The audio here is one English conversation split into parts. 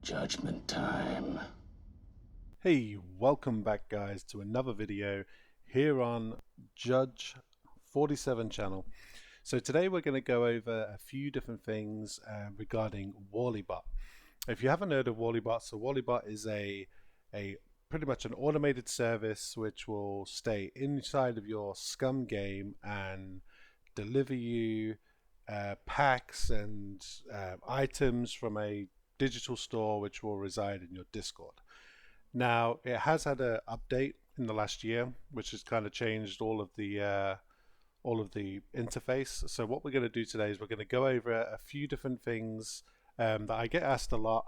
Judgment time. Hey, welcome back guys to another video here on Judge 47 channel. So today we're going to go over a few different things regarding Whalley-bot. If you haven't heard of Whalley-bot, so Whalley-bot is a pretty much an automated service which will stay inside of your Scum game and deliver you packs and items from a digital store which will reside in your Discord. Now, it has had an update in the last year, which has kind of changed all of the interface. So what we're going to do today is we're going to go over a few different things that I get asked a lot,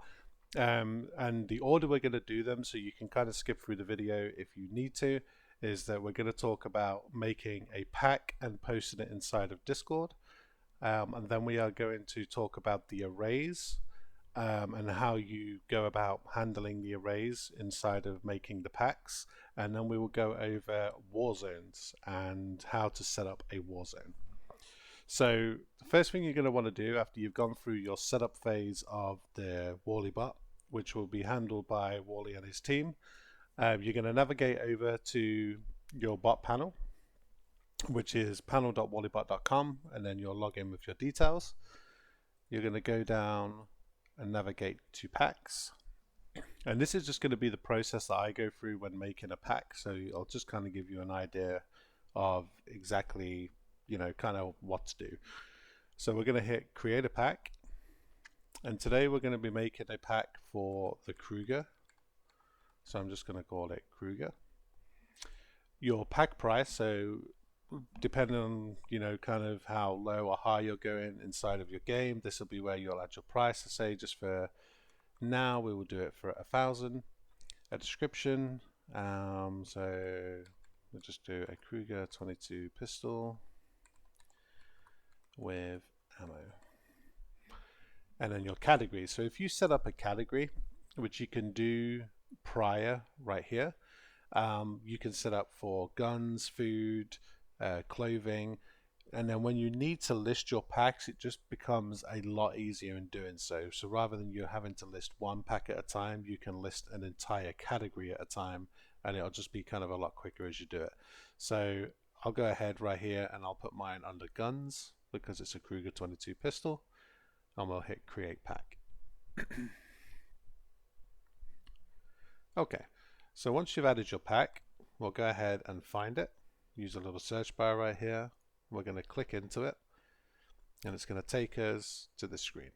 and the order we're going to do them, so you can kind of skip through the video if you need to, is that we're going to talk about making a pack and posting it inside of Discord, and then we are going to talk about the arrays. And how you go about handling the arrays inside of making the packs, and then we will go over Warzones and how to set up a Warzone. So the first thing you're going to want to do after you've gone through your setup phase of the Whalley-bot, which will be handled by Whalley and his team, you're going to navigate over to your bot panel, which is panel.whalleybot.com, and then you'll log in with your details. You're going to go down and navigate to packs, and this is just going to be the process that I go through when making a pack, so I'll just kind of give you an idea of exactly, you know, kind of what to do. So we're going to hit create a pack, and today we're going to be making a pack for the Kruger, so I'm just going to call it Kruger. Your pack price, so depending on, you know, kind of how low or high you're going inside of your game, this will be where you'll add your price. To say, just for now, we will do it for 1,000. A description, so we'll just do a Kruger 22 pistol with ammo, and then your category. So if you set up a category, which you can do prior right here, you can set up for guns, food, clothing, and then when you need to list your packs, it just becomes a lot easier in doing so. So rather than you having to list one pack at a time, you can list an entire category at a time, and it'll just be kind of a lot quicker as you do it. So I'll go ahead right here and I'll put mine under guns because it's a Kruger 22 pistol, and we'll hit create pack. Okay, so once you've added your pack, we'll go ahead and find it. Use a little search bar right here. We're going to click into it, and it's going to take us to the screen.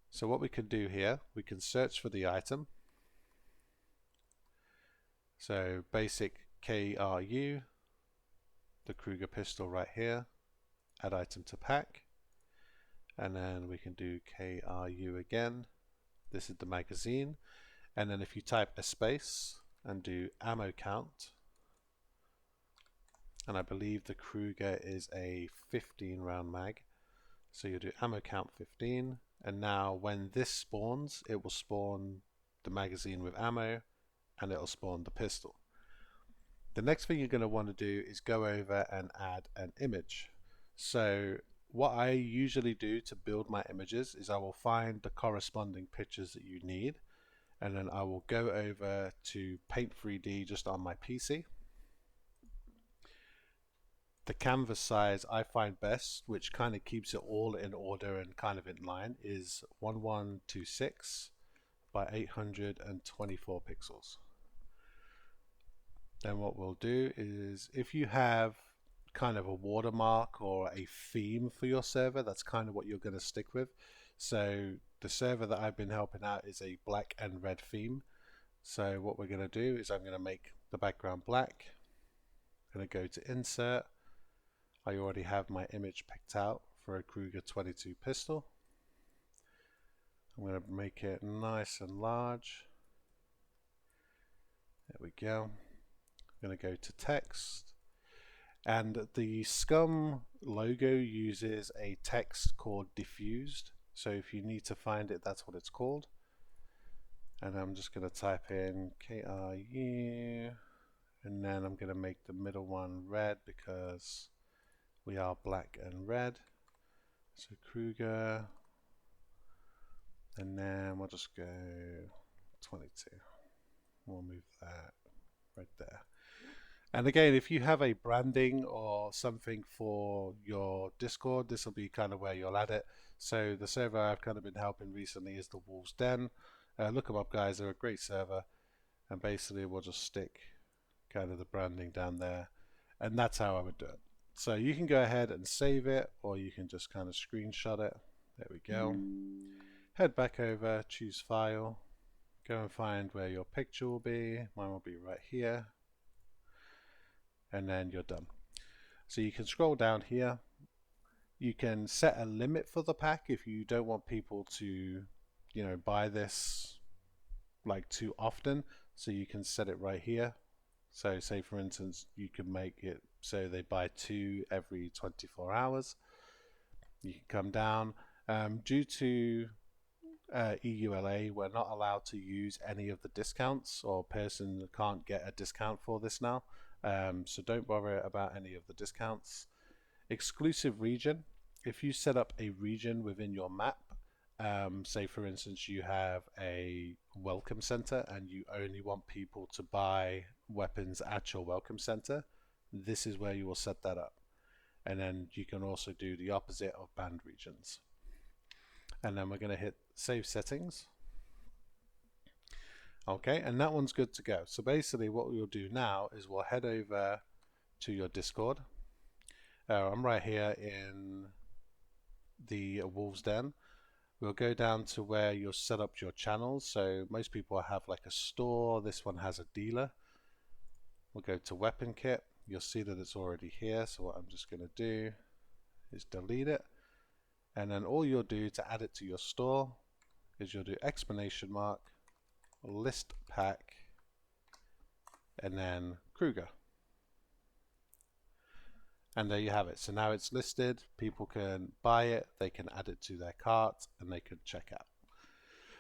So what we can do here, we can search for the item. So basic KRU, the Kruger pistol right here, add item to pack, and then we can do KRU again. This is the magazine, and then if you type a space and do ammo count, and I believe the Kruger is a 15 round mag, so you do ammo count 15, and now when this spawns, it will spawn the magazine with ammo, and it'll spawn the pistol. The next thing you're going to want to do is go over and add an image. So what I usually do to build my images is I will find the corresponding pictures that you need, and then I will go over to Paint 3D just on my PC. The canvas size I find best, which kind of keeps it all in order and kind of in line, is 1126 by 824 pixels. Then what we'll do is, if you have kind of a watermark or a theme for your server, that's kind of what you're going to stick with. So the server that I've been helping out is a black and red theme. So what we're going to do is I'm going to make the background black. I'm going to go to insert. I already have my image picked out for a Kruger 22 pistol. I'm going to make it nice and large. There we go. I'm going to go to text. And the Scum logo uses a text called diffused. So if you need to find it, that's what it's called. And I'm just going to type in KRU. And then I'm going to make the middle one red because we are black and red. So Kruger, and then and we'll just go 22. We'll move that right there. And again, if you have a branding or something for your Discord, this will be kind of where you'll add it. So the server I've kind of been helping recently is the Wolves Den. Look them up, guys. They're a great server. And basically, we'll just stick kind of the branding down there. And that's how I would do it. So you can go ahead and save it, or you can just kind of screenshot it. There we go. Head back over, choose File. Go and find where your picture will be. Mine will be right here. And then you're done. So you can scroll down here. You can set a limit for the pack if you don't want people to, buy this like too often. So you can set it right here. So say for instance, you can make it so they buy 2 every 24 hours. You can come down. Due to EULA, we're not allowed to use any of the discounts, or person can't get a discount for this now. So don't bother about any of the discounts. Exclusive region. If you set up a region within your map, say for instance you have a welcome center and you only want people to buy weapons at your welcome center, this is where you will set that up. And then you can also do the opposite of banned regions. And then we're going to hit save settings. Okay, and that one's good to go. So basically what we will do now is we'll head over to your Discord. I'm right here in the Wolves Den. We'll go down to where you'll set up your channels. So most people have like a store. This one has a dealer. We'll go to weapon kit. You'll see that it's already here. So what I'm just going to do is delete it. And then all you'll do to add it to your store is you'll do exclamation mark, list pack, and then Kruger. And there you have it. So now it's listed. People can buy it, they can add it to their cart, and they can check out.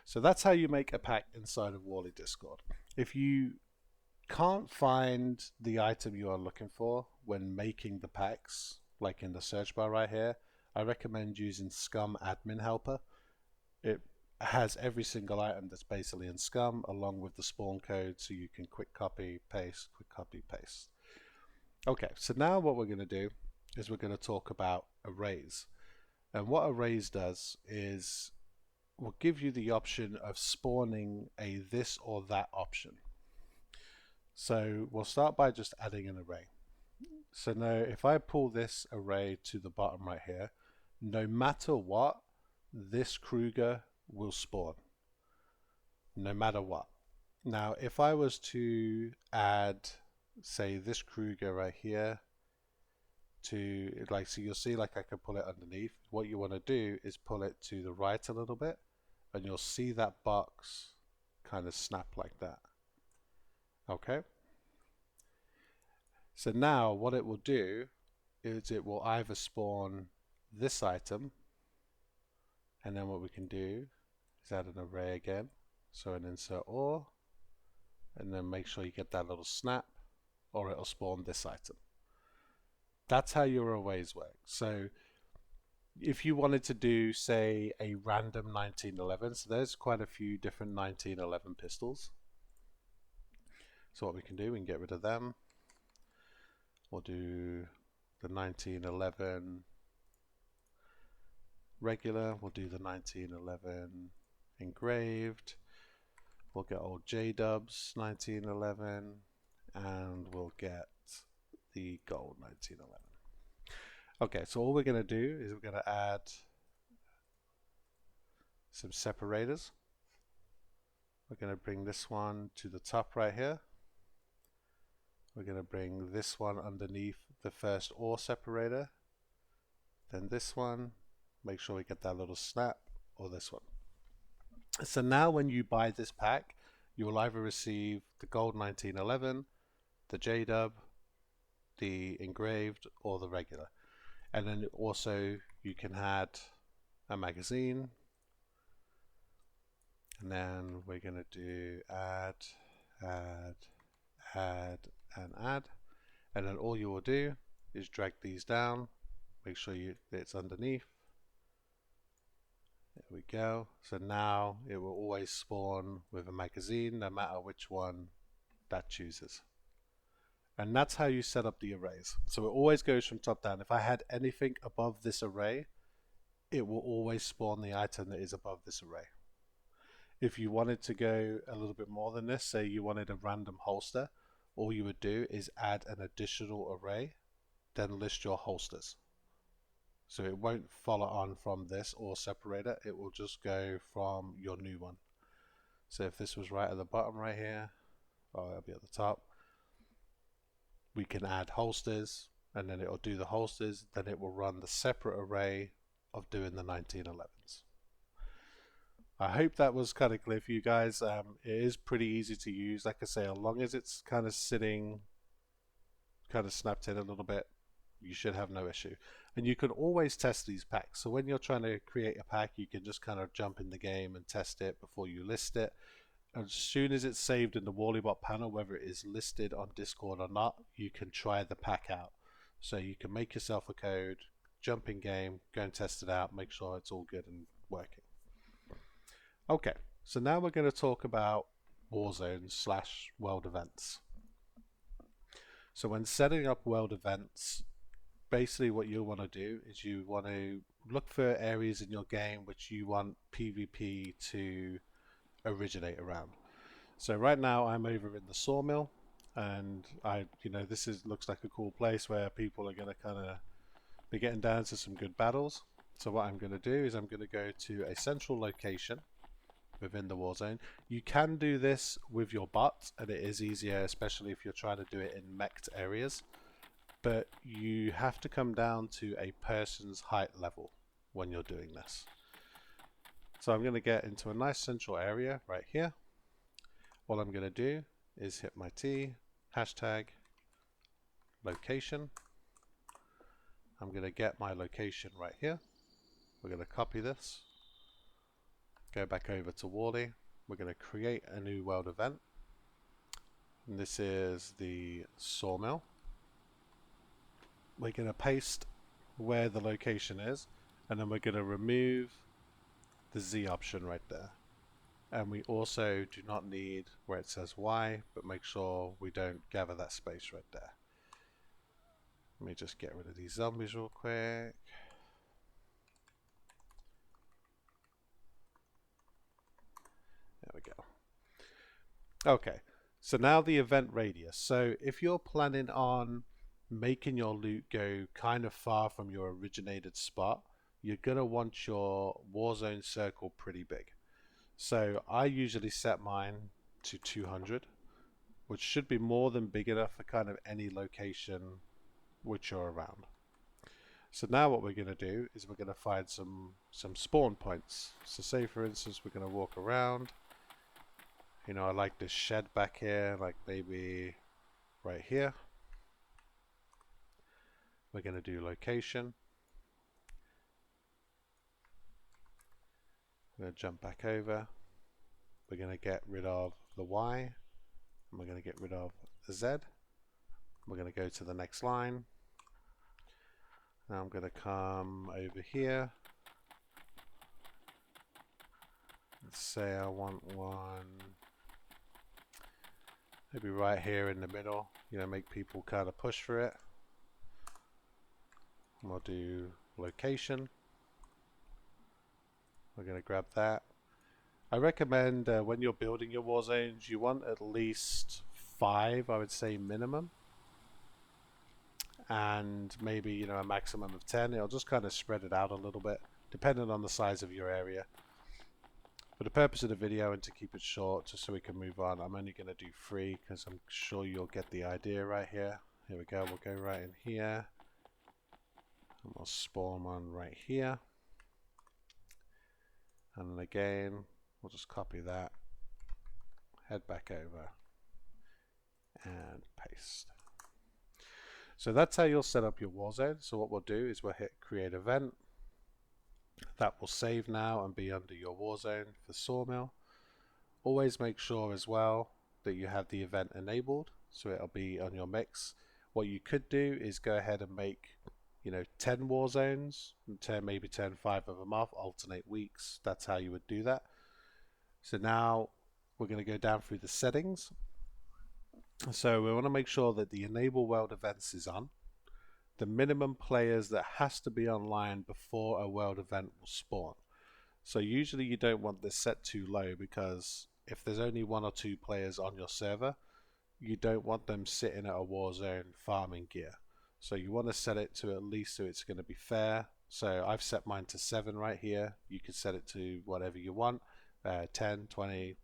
So that's how you make a pack inside of Whalley Discord. If you can't find the item you are looking for when making the packs, like in the search bar right here, I recommend using Scum Admin Helper. It has every single item that's basically in Scum, along with the spawn code, so you can quick copy, paste, quick copy, paste. Okay, so now what we're going to do is we're going to talk about arrays. And what arrays does is will give you the option of spawning a this or that option. So we'll start by just adding an array. So now if I pull this array to the bottom right here, no matter what, this Kruger will spawn. No matter what. Now if I was to add, say, this Kruger right here to, like, so you'll see like I can pull it underneath. What you want to do is pull it to the right a little bit, and you'll see that box kind of snap like that. Okay, so now what it will do is it will either spawn this item, and then what we can do is add an array again, so an insert or, and then make sure you get that little snap, or it'll spawn this item. That's how your arrays work. So if you wanted to do, say, a random 1911, so there's quite a few different 1911 pistols. So what we can do, we can get rid of them. We'll do the 1911 regular. We'll do the 1911 engraved. We'll get old J-dubs 1911, and we'll get the gold 1911. Okay, so all we're going to do is we're going to add some separators. We're going to bring this one to the top right here. We're going to bring this one underneath the first OR separator. Then this one, make sure we get that little snap, or this one. So now when you buy this pack, you will either receive the gold 1911, the J-dub, the engraved, or the regular. And then also you can add a magazine, and then we're going to do add, and add, and then all you will do is drag these down, make sure it's underneath, There we go. So now it will always spawn with a magazine, no matter which one that chooses. And that's how you set up the arrays. So it always goes from top down. If I had anything above this array, it will always spawn the item that is above this array. If you wanted to go a little bit more than this, say you wanted a random holster, all you would do is add an additional array, then list your holsters. So it won't follow on from this or separate it, it will just go from your new one. So if this was right at the bottom right here, or it'll be at the top, we can add holsters, and then it'll do the holsters, then it will run the separate array of doing the 1911s. I hope that was kind of clear for you guys. It is pretty easy to use. Like I say, as long as it's kind of sitting, kind of snapped in a little bit, you should have no issue. And you can always test these packs. So when you're trying to create a pack, you can just kind of jump in the game and test it before you list it. As soon as it's saved in the Whalley panel, whether it is listed on Discord or not, you can try the pack out. So you can make yourself a code, jump in game, go and test it out, make sure it's all good and working. Okay, so now we're going to talk about Warzones / world events. So when setting up world events, basically what you want to do is you want to look for areas in your game which you want PvP to originate around. So right now I'm over in the sawmill, and this looks like a cool place where people are going to kind of be getting down to some good battles. So what I'm going to do is I'm going to go to a central location within the Warzone. You can do this with your bot, and it is easier, especially if you're trying to do it in mech'd areas, but you have to come down to a person's height level when you're doing this. So I'm going to get into a nice central area right here. What I'm going to do is hit my T, hashtag location. I'm going to get my location right here. We're going to copy this, go back over to Whalley. We're going to create a new world event. And this is the sawmill. We're going to paste where the location is, and then we're going to remove the Z option right there. And we also do not need where it says Y, but make sure we don't gather that space right there. Let me just get rid of these zombies real quick. There we go. Okay, so now the event radius. So if you're planning on making your loot go kind of far from your originated spot, you're going to want your Warzone circle pretty big. So I usually set mine to 200, which should be more than big enough for kind of any location which you're around. So now what we're going to do is we're going to find some spawn points. So say for instance we're going to walk around. You know, I like this shed back here, like maybe right here. We're going to do location. I'm going to jump back over. We're going to get rid of the Y. And we're going to get rid of the Z. We're going to go to the next line. Now I'm going to come over here. Let's say I want one maybe right here in the middle. You know, make people kind of push for it. And we'll do location. We're going to grab that. I recommend when you're building your war zones, you want at least 5, I would say minimum, and maybe, you know, a maximum of 10. It'll just kind of spread it out a little bit, depending on the size of your area. For the purpose of the video and to keep it short, just so we can move on, I'm only going to do 3 because I'm sure you'll get the idea right here. Here we go. We'll go right in here, and we'll spawn one right here. And then again, we'll just copy that, head back over, and paste. So that's how you'll set up your Warzone. So what we'll do is we'll hit create event. That will save now and be under your Warzone for Sawmill. Always make sure as well that you have the event enabled, so it'll be on your mix. What you could do is go ahead and make, 10 war zones and maybe turn 5 of them off, alternate weeks. That's how you would do that. So now we're going to go down through the settings. So we want to make sure that the enable world events is on. The minimum players that has to be online before a world event will spawn. So usually you don't want this set too low, because if there's only 1 or 2 players on your server, you don't want them sitting at a war zone farming gear. So you want to set it to at least so it's going to be fair. So I've set mine to 7 right here. You can set it to whatever you want, 10, 20,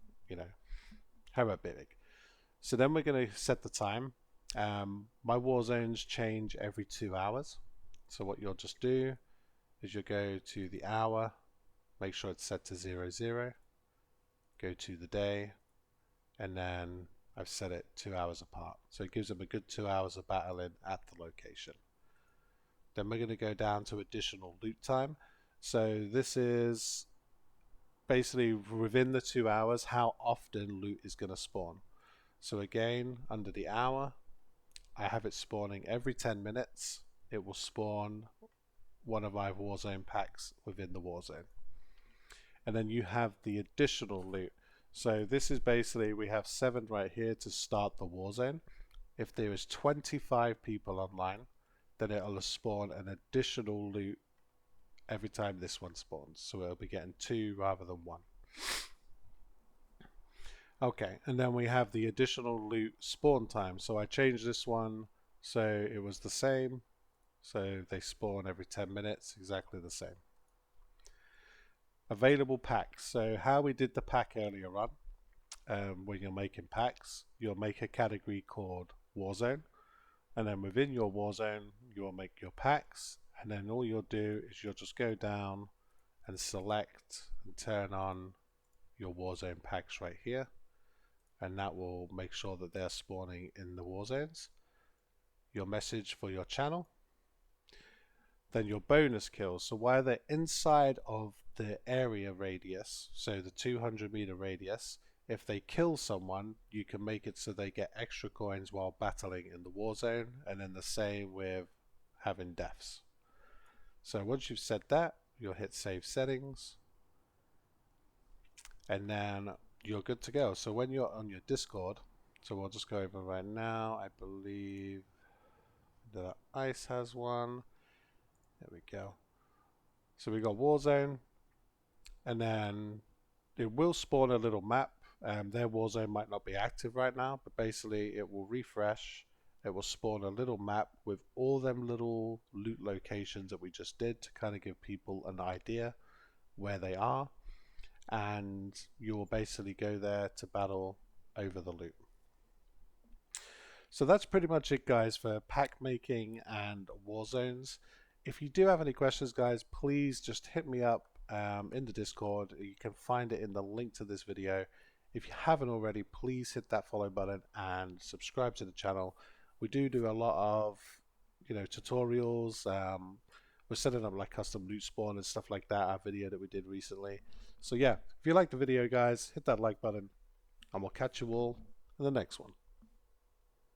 however big. So then we're going to set the time. My war zones change every 2 hours. So what you'll just do is you'll go to the hour, make sure it's set to 00, go to the day, and then I've set it 2 hours apart. So it gives them a good 2 hours of battling at the location. Then we're going to go down to additional loot time. So this is basically within the 2 hours how often loot is going to spawn. So again, under the hour, I have it spawning every 10 minutes. It will spawn one of my Warzone packs within the Warzone. And then you have the additional loot. So this is basically, we have 7 right here to start the Warzone. If there is 25 people online, then it'll spawn an additional loot every time this one spawns. So it'll be getting 2 rather than 1. Okay, and then we have the additional loot spawn time. So I changed this one so it was the same. So they spawn every 10 minutes, exactly the same. Available packs. So how we did the pack earlier on, when you're making packs, you'll make a category called Warzone, and then within your Warzone you'll make your packs, and then all you'll do is you'll just go down and select and turn on your Warzone packs right here, and that will make sure that they're spawning in the Warzones. Your message for your channel, then your bonus kills. So while they're inside of the area radius, so the 200-meter radius, if they kill someone, you can make it so they get extra coins while battling in the Warzone, and then the same with having deaths. So once you've set that, you'll hit save settings, and then you're good to go. So when you're on your Discord, so we'll just go over right now, I believe that Ice has one. There we go. So we got Warzone, and then it will spawn a little map. Their Warzone might not be active right now, but basically it will refresh. It will spawn a little map with all them little loot locations that we just did to kind of give people an idea where they are, and you will basically go there to battle over the loot. So that's pretty much it, guys, for pack making and Warzones. If you do have any questions, guys, please just hit me up in the Discord. You can find it in the link to this video. If you haven't already, please hit that follow button and subscribe to the channel. We do a lot of tutorials. We're setting up like custom loot spawn and stuff like that, our video that we did recently. So yeah, if you like the video, guys, hit that like button, and we'll catch you all in the next one.